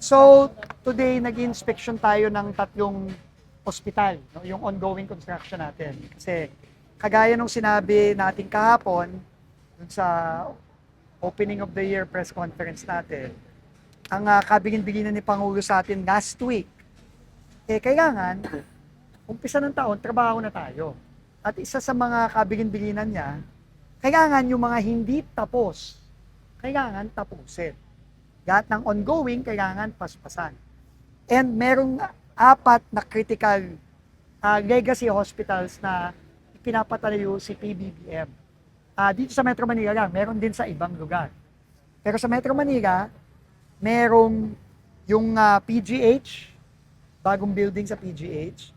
So, today nag-inspection tayo ng tatlong ospital, no? Yung ongoing construction natin. Kasi kagaya nung sinabi natin kahapon, dun sa opening of the year press conference natin, ang kabigin-biginan ni Pangulo sa atin last week, kailangan, umpisa ng taon, trabaho na tayo. At isa sa mga kabigin-biginan niya, kailangan yung mga hindi tapos, kailangan tapusin. Lahat ng ongoing, kailangan paspasan. And merong 4 na critical legacy hospitals na pinapatayo si PBBM. Dito sa Metro Manila lang, meron din sa ibang lugar. Pero sa Metro Manila, merong yung PGH, bagong building sa PGH,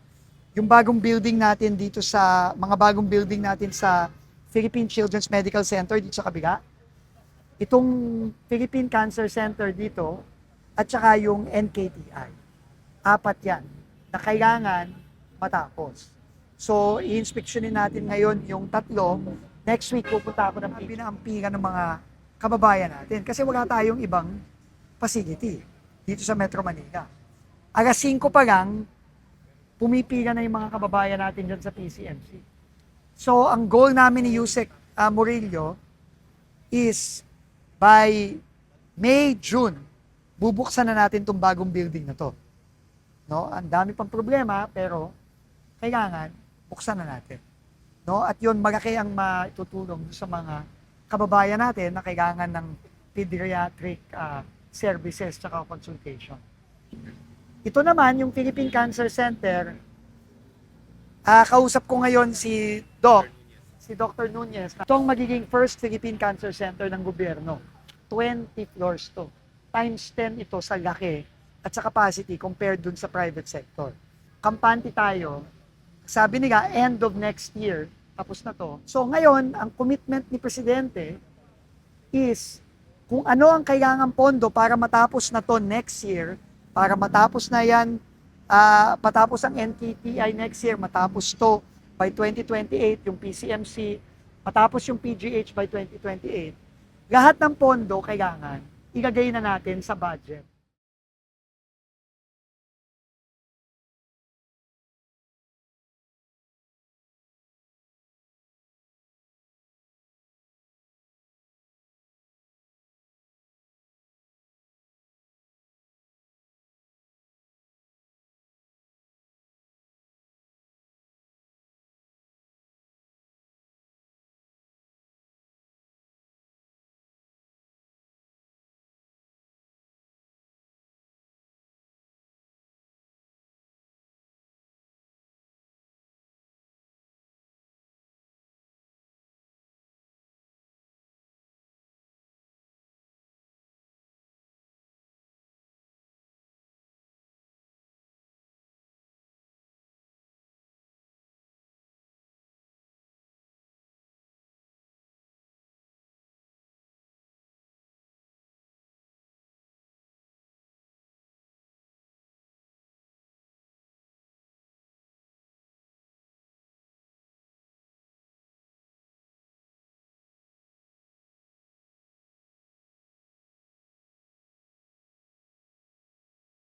yung bagong building natin dito sa, mga bagong building natin sa Philippine Children's Medical Center dito sa kabila, itong Philippine Cancer Center dito, at saka yung NKTI. 4 yan na kailangan matapos. So, i-inspectionin natin ngayon yung 3. Next week, pupunta ako ng pinaampiran ng mga kababayan natin kasi wala tayong ibang facility dito sa Metro Manila. Alas 5 pa lang, pumipila na yung mga kababayan natin dyan sa PCMC. So, ang goal namin ni Yusek Murillo is by May, June, bubuksan na natin itong bagong building na to. No? Ang dami pang problema, pero kailangan buksan na natin. No? At yun, malaki ang matutulong sa mga kababayan natin na kailangan ng pediatric services at consultation. Ito naman, yung Philippine Cancer Center, kausap ko ngayon si Dr. Nunez. Ito ang magiging first Philippine Cancer Center ng gobyerno. 20 floors to. Times 10 ito sa laki at sa capacity compared dun sa private sector. Kampante tayo. Sabi nila, end of next year, tapos na to. So ngayon, ang commitment ni Presidente is kung ano ang kailangang pondo para matapos na to next year, para matapos na yan, matapos ang NKTI next year, matapos to by 2028, yung PCMC, matapos yung PGH by 2028, lahat ng pondo kailangan ilagay na natin sa budget